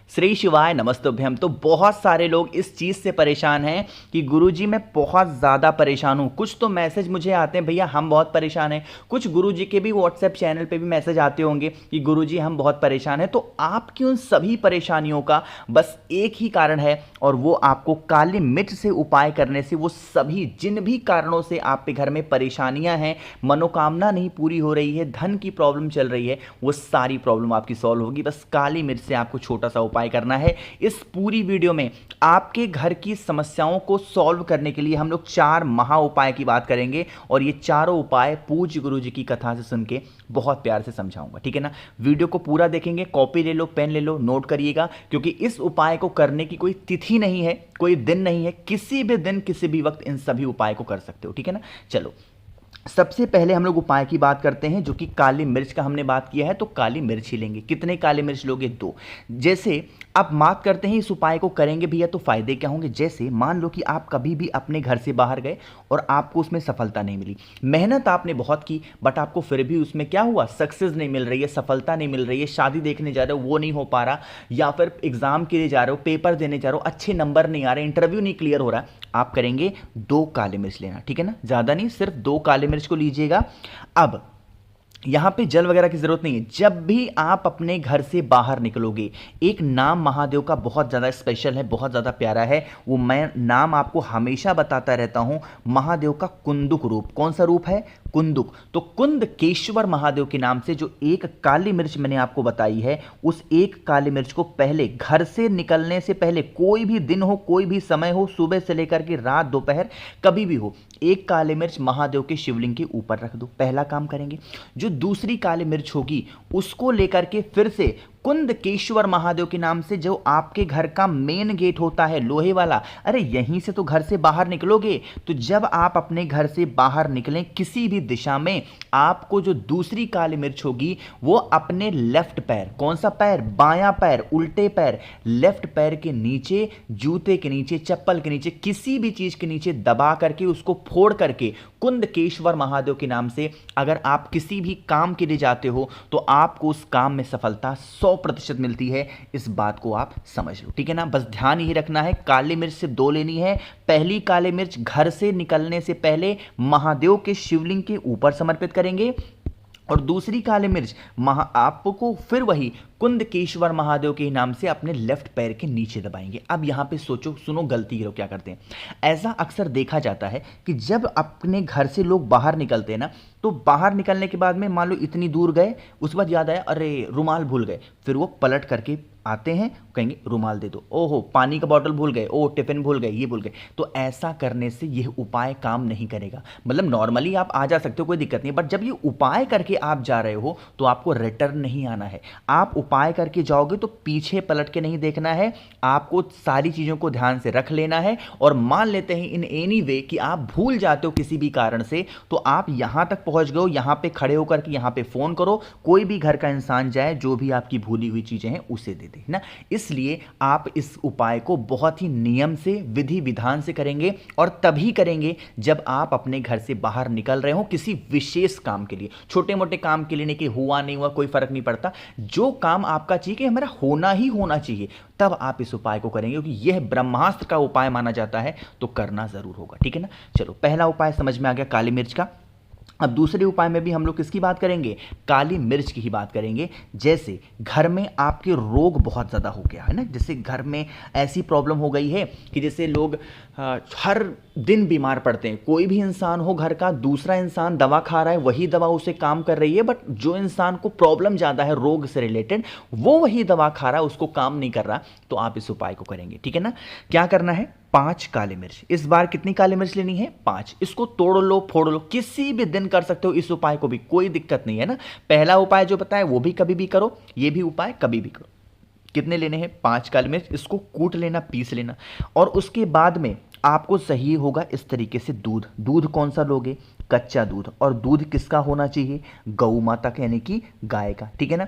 श्री शिवाय नमस्तुभ्यम। तो बहुत सारे लोग इस चीज़ से परेशान हैं कि गुरुजी मैं बहुत ज़्यादा परेशान हूँ। कुछ तो मैसेज मुझे आते हैं भैया हम बहुत परेशान हैं, कुछ गुरुजी के भी व्हाट्सएप चैनल पे भी मैसेज आते होंगे कि गुरुजी हम बहुत परेशान हैं। तो आपकी उन सभी परेशानियों का बस एक ही कारण है और वो आपको काली मिर्च से उपाय करने से वो सभी जिन भी कारणों से आपके घर में परेशानियां हैं, मनोकामना नहीं पूरी हो रही है, धन की प्रॉब्लम चल रही है, वो सारी प्रॉब्लम आपकी सॉल्व होगी। बस काली मिर्च से आपको छोटा सा उपाय करना है। इस पूरी वीडियो में आपके घर की समस्याओं को सॉल्व करने के लिए हम लोग 4 महा उपाय की बात करेंगे और ये चारों उपाय पूज्य गुरु जी की कथा से सुन के बहुत प्यार से समझाऊंगा, ठीक है ना। वीडियो को पूरा देखेंगे, कॉपी ले लो, पेन ले लो, नोट करिएगा, क्योंकि इस उपाय को करने की कोई तिथि नहीं है, कोई दिन नहीं है, किसी भी दिन किसी भी वक्त इन सभी उपाय को कर सकते हो, ठीक है ना। चलो सबसे पहले हम लोग उपाय की बात करते हैं, जो कि काली मिर्च का हमने बात किया है, तो काली मिर्च ही लेंगे। कितने काली मिर्च लोगे? 2। जैसे आप बात करते हैं इस उपाय को करेंगे भैया तो फायदे क्या होंगे। जैसे मान लो कि आप कभी भी अपने घर से बाहर गए और आपको उसमें सफलता नहीं मिली, मेहनत आपने बहुत की बट आपको फिर भी उसमें क्या हुआ, सक्सेस नहीं मिल रही है, सफलता नहीं मिल रही है, शादी देखने जा रहे हो वो नहीं हो पा रहा, या फिर एग्जाम के लिए जा रहे हो, पेपर देने जा रहे हो, अच्छे नंबर नहीं आ रहे, इंटरव्यू नहीं क्लियर हो रहा, आप करेंगे 2 काली मिर्च लेना, ठीक है ना। ज़्यादा नहीं, सिर्फ 2 काली मिर्च को लीजिएगा। अब यहां पे जल वगैरह की जरूरत नहीं है। जब भी आप अपने घर से बाहर निकलोगे, एक नाम महादेव का बहुत ज़्यादा स्पेशल है, बहुत ज़्यादा प्यारा है, वो मैं नाम आपको हमेशा बताता रहता हूं। महादेव का कुंदुक रूप। कौन सा रूप है? कुंदुक। तो कुंदकेश्वर महादेव के नाम से जो एक काली मिर्च मैंने आपको बताई है, उस एक काली मिर्च को पहले घर से निकलने से पहले, कोई भी दिन हो, कोई भी समय हो, सुबह से लेकर के रात दोपहर कभी भी हो, एक काली मिर्च महादेव के शिवलिंग के ऊपर रख दो। पहला काम करेंगे। जो दूसरी काली मिर्च होगी उसको लेकर के फिर से कुंदकेश्वर महादेव के नाम से, जो आपके घर का मेन गेट होता है लोहे वाला, अरे यहीं से तो घर से बाहर निकलोगे, तो जब आप अपने घर से बाहर निकलें किसी भी दिशा में, आपको जो दूसरी काली मिर्च होगी वो अपने लेफ्ट पैर, कौन सा पैर? बायां पैर, उल्टे पैर, लेफ्ट पैर के नीचे, जूते के नीचे, चप्पल के नीचे, किसी भी चीज के नीचे दबा करके उसको फोड़ करके कुंदकेश्वर महादेव के नाम से अगर आप किसी भी काम के लिए जाते हो तो आपको उस काम में सफलता 100% मिलती है। इस बात को आप समझ लो, ठीक है ना। बस ध्यान यही रखना है, काली मिर्च सिर्फ 2 लेनी है। पहली काली मिर्च घर से निकलने से पहले महादेव के शिवलिंग के ऊपर समर्पित करेंगे और दूसरी काली मिर्च आपको फिर वही कुंदकेश्वर महादेव के नाम से अपने लेफ्ट पैर के नीचे दबाएंगे। अब यहां पे सोचो, सुनो गलती लोग क्या करते हैं। ऐसा अक्सर देखा जाता है कि जब अपने घर से लोग बाहर निकलते हैं ना, तो बाहर निकलने के बाद में मान लो इतनी दूर गए, उस बाद याद आया अरे रुमाल भूल गए, फिर वो पलट करके आते हैं, कहेंगे रुमाल दे दो, ओहो पानी का बॉटल भूल गए, ओ टिफिन भूल गए, ये भूल गए। तो ऐसा करने से यह उपाय काम नहीं करेगा। मतलब नॉर्मली आप आ जा सकते हो, कोई दिक्कत नहीं, बट जब ये उपाय करके आप जा रहे हो तो आपको रिटर्न नहीं आना है। आप उपाय करके जाओगे तो पीछे पलट के नहीं देखना है, आपको सारी चीजों को ध्यान से रख लेना है। और मान लेते हैं इन एनी वे कि आप भूल जाते हो किसी भी कारण से, तो आप यहां तक पहुंच गए हो, यहां पे खड़े होकर के यहां पे फोन करो, कोई भी घर का इंसान जाए, जो भी आपकी भूली हुई चीजें हैं उसे दे दे ना। इसलिए आप इस उपाय को बहुत ही नियम से, विधि विधान से करेंगे और तभी करेंगे जब आप अपने घर से बाहर निकल रहे हो किसी विशेष काम के लिए। छोटे मोटे काम के लिए नहीं कि हुआ नहीं हुआ कोई फर्क नहीं पड़ता, जो काम आपका चाहिए कि हमारा होना ही होना चाहिए, तब आप इस उपाय को करेंगे, क्योंकि यह ब्रह्मास्त्र का उपाय माना जाता है, तो करना जरूर होगा, ठीक है ना। चलो पहला उपाय समझ में आ गया काली मिर्च का। अब दूसरे उपाय में भी हम लोग किसकी बात करेंगे? काली मिर्च की ही बात करेंगे। जैसे घर में आपके रोग बहुत ज़्यादा हो गया है ना, जैसे घर में ऐसी प्रॉब्लम हो गई है कि जैसे लोग हर दिन बीमार पड़ते हैं। कोई भी इंसान हो घर का, दूसरा इंसान दवा खा रहा है, वही दवा उसे काम कर रही है, बट जो इंसान को प्रॉब्लम ज़्यादा है रोग से रिलेटेड, वो वही दवा खा रहा है, उसको काम नहीं कर रहा। तो आप इस उपाय को करेंगे, ठीक है ना। क्या करना है? 5 काली मिर्च। इस बार कितनी काली मिर्च लेनी है? 5। इसको तोड़ लो, फोड़ लो, किसी भी दिन कर सकते हो इस उपाय को भी, कोई दिक्कत नहीं है ना। पहला उपाय जो बताया वो भी कभी भी करो, ये भी उपाय कभी भी करो। कितने लेने हैं? 5 काली मिर्च। इसको कूट लेना, पीस लेना, और उसके बाद में आपको सही होगा इस तरीके से दूध। दूध कौन सा लोगे? कच्चा दूध। और दूध किसका होना चाहिए? गौ माता का, यानी कि गाय का, ठीक है ना।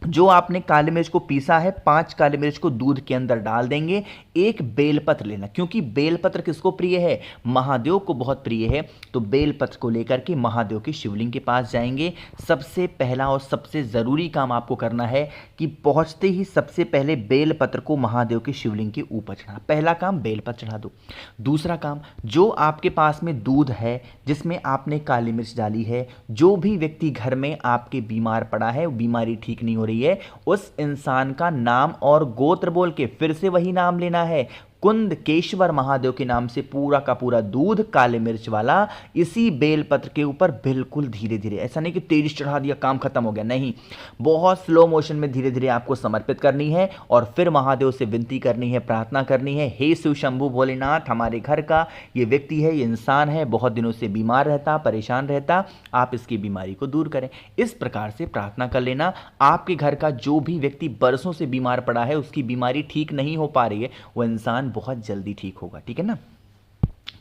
जो आपने काली मिर्च को पीसा है, 5 काली मिर्च को दूध के अंदर डाल देंगे। एक बेलपत्र लेना, क्योंकि बेलपत्र किसको प्रिय है? महादेव को बहुत प्रिय है। तो बेलपत्र को लेकर के महादेव के शिवलिंग के पास जाएंगे। सबसे पहला और सबसे ज़रूरी काम आपको करना है कि पहुंचते ही सबसे पहले बेलपत्र को महादेव के शिवलिंग के ऊपर चढ़ा। पहला काम बेलपत्र चढ़ा दो। दूसरा काम, जो आपके पास में दूध है जिसमें आपने काली मिर्च डाली है, जो भी व्यक्ति घर में आपके बीमार पड़ा है, बीमारी ठीक नहीं हो रही है, उस इंसान का नाम और गोत्र बोल के फिर से वही नाम लेना है, कुंदकेश्वर महादेव के नाम से पूरा का पूरा दूध काले मिर्च वाला इसी बेलपत्र के ऊपर बिल्कुल धीरे धीरे, ऐसा नहीं कि तेज चढ़ा दिया काम खत्म हो गया, नहीं, बहुत स्लो मोशन में धीरे धीरे आपको समर्पित करनी है और फिर महादेव से विनती करनी है, प्रार्थना करनी है, हे शिव शंभु भोलेनाथ, हमारे घर का ये व्यक्ति है, ये इंसान है, बहुत दिनों से बीमार रहता, परेशान रहता, आप इसकी बीमारी को दूर करें। इस प्रकार से प्रार्थना कर लेना। आपके घर का जो भी व्यक्ति बरसों से बीमार पड़ा है, उसकी बीमारी ठीक नहीं हो पा रही है, वो इंसान बहुत जल्दी ठीक होगा। ठीक है ना,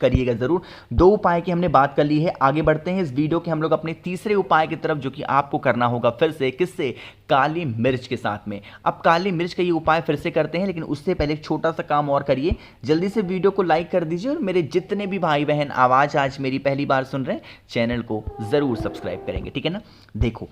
करिएगा जरूर। 2 उपाय की हमने बात कर ली है। आगे बढ़ते हैं इस वीडियो के हम लोग अपने तीसरे उपाय की तरफ, जो कि आपको करना होगा फिर से किससे? काली मिर्च के साथ में। अब काली मिर्च का ये उपाय फिर से करते हैं, लेकिन उससे पहले एक छोटा सा काम और करिए। जल्दी से वीडियो को लाइक कर दीजिए और मेरे जितने भी भाई बहन आवाज़ आज मेरी पहली बार सुन रहे हैं, चैनल को ज़रूर सब्सक्राइब करेंगे। ठीक है ना, देखो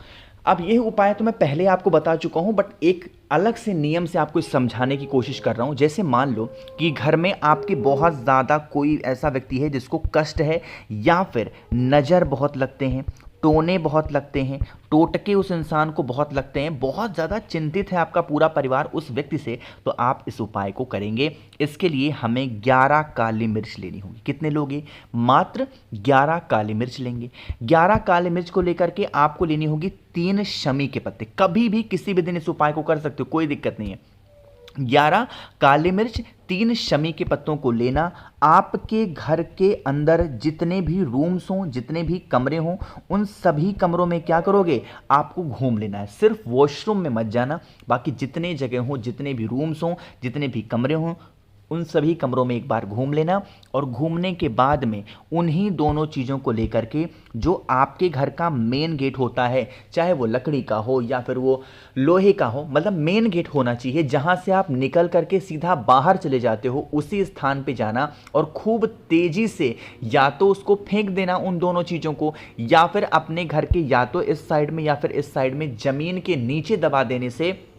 अब यह उपाय तो मैं पहले आपको बता चुका हूं, बट एक अलग से नियम से आपको समझाने की कोशिश कर रहा हूं। जैसे मान लो कि घर में आपके बहुत ज़्यादा कोई ऐसा व्यक्ति है जिसको कष्ट है, या फिर नज़र बहुत लगते हैं, टोने बहुत लगते हैं, टोटके उस इंसान को बहुत लगते हैं, बहुत ज़्यादा चिंतित है आपका पूरा परिवार उस व्यक्ति से, तो आप इस उपाय को करेंगे। इसके लिए हमें 11 काली मिर्च लेनी होगी। कितने लोगे? मात्र 11 काली मिर्च लेंगे। 11 काली मिर्च को लेकर के आपको लेनी होगी 3 शमी के पत्ते। कभी भी किसी भी दिन इस उपाय को कर सकते हो, कोई दिक्कत नहीं है। 11 काली मिर्च, 3 शमी के पत्तों को लेना। आपके घर के अंदर जितने भी रूम्स हों, जितने भी कमरे हों, उन सभी कमरों में क्या करोगे? आपको घूम लेना है। सिर्फ वॉशरूम में मत जाना, बाकी जितने जगह हों, जितने भी रूम्स हों, जितने भी कमरे हों, उन सभी कमरों में एक बार घूम लेना। और घूमने के बाद में उन्हीं दोनों चीज़ों को लेकर के, जो आपके घर का मेन गेट होता है, चाहे वो लकड़ी का हो या फिर वो लोहे का हो, मतलब मेन गेट होना चाहिए जहां से आप निकल करके सीधा बाहर चले जाते हो, उसी स्थान पे जाना और खूब तेजी से या तो उसको फेंक देना उन दोनों चीज़ों को, या फिर अपने घर के या तो इस साइड में या फिर इस साइड में ज़मीन के नीचे दबा देने से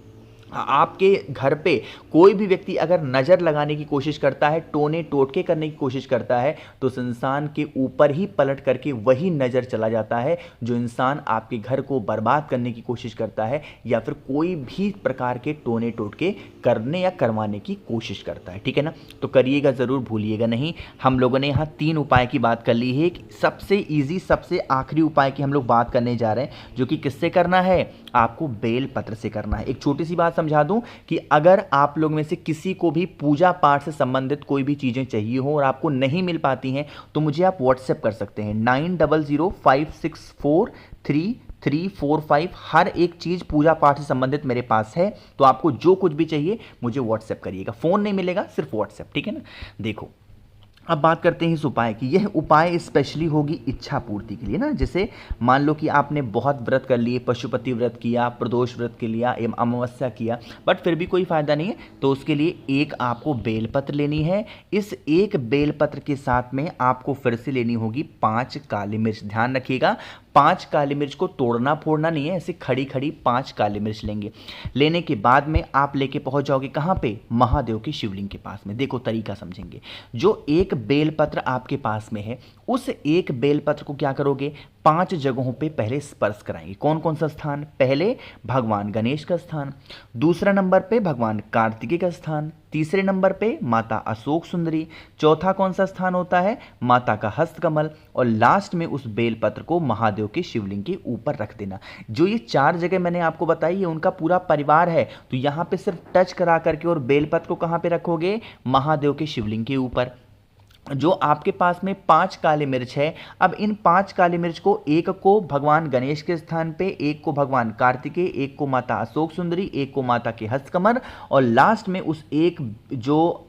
आपके घर पे कोई भी व्यक्ति अगर नज़र लगाने की कोशिश करता है, टोने टोटके करने की कोशिश करता है, तो उस इंसान के ऊपर ही पलट करके वही नज़र चला जाता है जो इंसान आपके घर को बर्बाद करने की कोशिश करता है या फिर कोई भी प्रकार के टोने टोटके करने या करवाने की कोशिश करता है। ठीक है ना, तो करिएगा ज़रूर, भूलिएगा नहीं। हम लोगों ने यहाँ 3 उपाय की बात कर ली है। सबसे ईजी, सबसे आखिरी उपाय की हम लोग बात करने जा रहे हैं, जो कि किससे करना है? आपको बेल पत्र से करना है। एक छोटी सी बात समझा दूं कि अगर आप लोग में से किसी को भी पूजा पाठ से संबंधित कोई भी चीज़ें चाहिए हो और आपको नहीं मिल पाती हैं, तो मुझे आप व्हाट्सएप कर सकते हैं 9005643345। हर एक चीज़ पूजा पाठ से संबंधित मेरे पास है, तो आपको जो कुछ भी चाहिए मुझे व्हाट्सएप करिएगा। फ़ोन नहीं मिलेगा, सिर्फ व्हाट्सएप। ठीक है ना, देखो अब बात करते हैं इस उपाय की। यह उपाय स्पेशली होगी इच्छा पूर्ति के लिए ना। जैसे मान लो कि आपने बहुत व्रत कर लिए, पशुपति व्रत किया, प्रदोष व्रत के लिया, एवं अमावस्या किया, बट फिर भी कोई फायदा नहीं है, तो उसके लिए एक आपको बेलपत्र लेनी है। इस एक बेलपत्र के साथ में आपको फिर से लेनी होगी 5 काली मिर्च। ध्यान रखिएगा, 5 काली मिर्च को तोड़ना फोड़ना नहीं है, ऐसे खड़ी खड़ी 5 काली मिर्च लेंगे। लेने के बाद में आप लेके पहुंच जाओगे कहाँ पे? महादेव के शिवलिंग के पास में। देखो तरीका समझेंगे। जो एक बेलपत्र आपके पास में है, उस एक बेलपत्र को क्या करोगे? 5 जगहों पे पहले स्पर्श कराएंगे। कौन कौन सा स्थान? पहले भगवान गणेश का स्थान, दूसरा नंबर पे भगवान कार्तिकेय का स्थान, तीसरे नंबर पे माता अशोक सुंदरी, चौथा कौन सा स्थान होता है? माता का हस्तकमल, और लास्ट में उस बेलपत्र को महादेव के शिवलिंग के ऊपर रख देना। जो ये 4 जगह मैंने आपको बताई है, उनका पूरा परिवार है, तो यहाँ पे सिर्फ टच करा करके और बेलपत्र को कहाँ पे रखोगे? महादेव के शिवलिंग के ऊपर। जो आपके पास में 5 काली मिर्च है, अब इन 5 काली मिर्च को, एक को भगवान गणेश के स्थान पे, एक को भगवान कार्तिकेय, एक को माता अशोक सुंदरी, एक को माता के हस्तकमल, और लास्ट में उस एक जो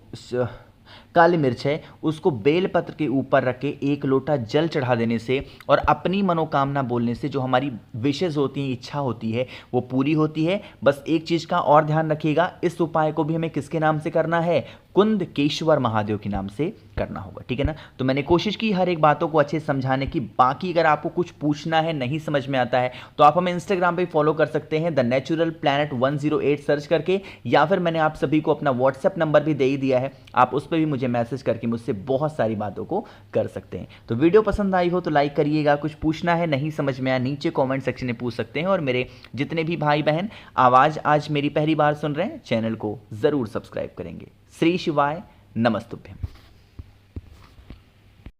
काली मिर्च है उसको बेलपत्र के ऊपर रख के 1 लोटा जल चढ़ा देने से और अपनी मनोकामना बोलने से जो हमारी विशेष होती है, इच्छा होती है, वो पूरी होती है। बस एक चीज़ का और ध्यान रखिएगा, इस उपाय को भी हमें किसके नाम से करना है? कुंदकेश्वर महादेव के नाम से करना होगा, ठीक है ना। तो मैंने कोशिश की हर एक बातों को अच्छे से समझाने की। बाकी अगर आपको कुछ पूछना है, नहीं समझ में आता है, तो आप हमें इंस्टाग्राम पे फॉलो कर सकते हैं, द नेचुरल प्लैनेट 108 सर्च करके, या फिर मैंने आप सभी को अपना व्हाट्सएप नंबर भी दे ही दिया है, आप उस पर भी मुझे मैसेज करके मुझसे बहुत सारी बातों को कर सकते हैं। तो वीडियो पसंद आई हो तो लाइक करिएगा, कुछ पूछना है, नहीं समझ में आया, नीचे कॉमेंट सेक्शन में पूछ सकते हैं। और मेरे जितने भी भाई बहन आवाज़ आज मेरी पहली बार सुन रहे हैं, चैनल को ज़रूर सब्सक्राइब करेंगे। श्री शिवाय, नमस्तुभ्यम।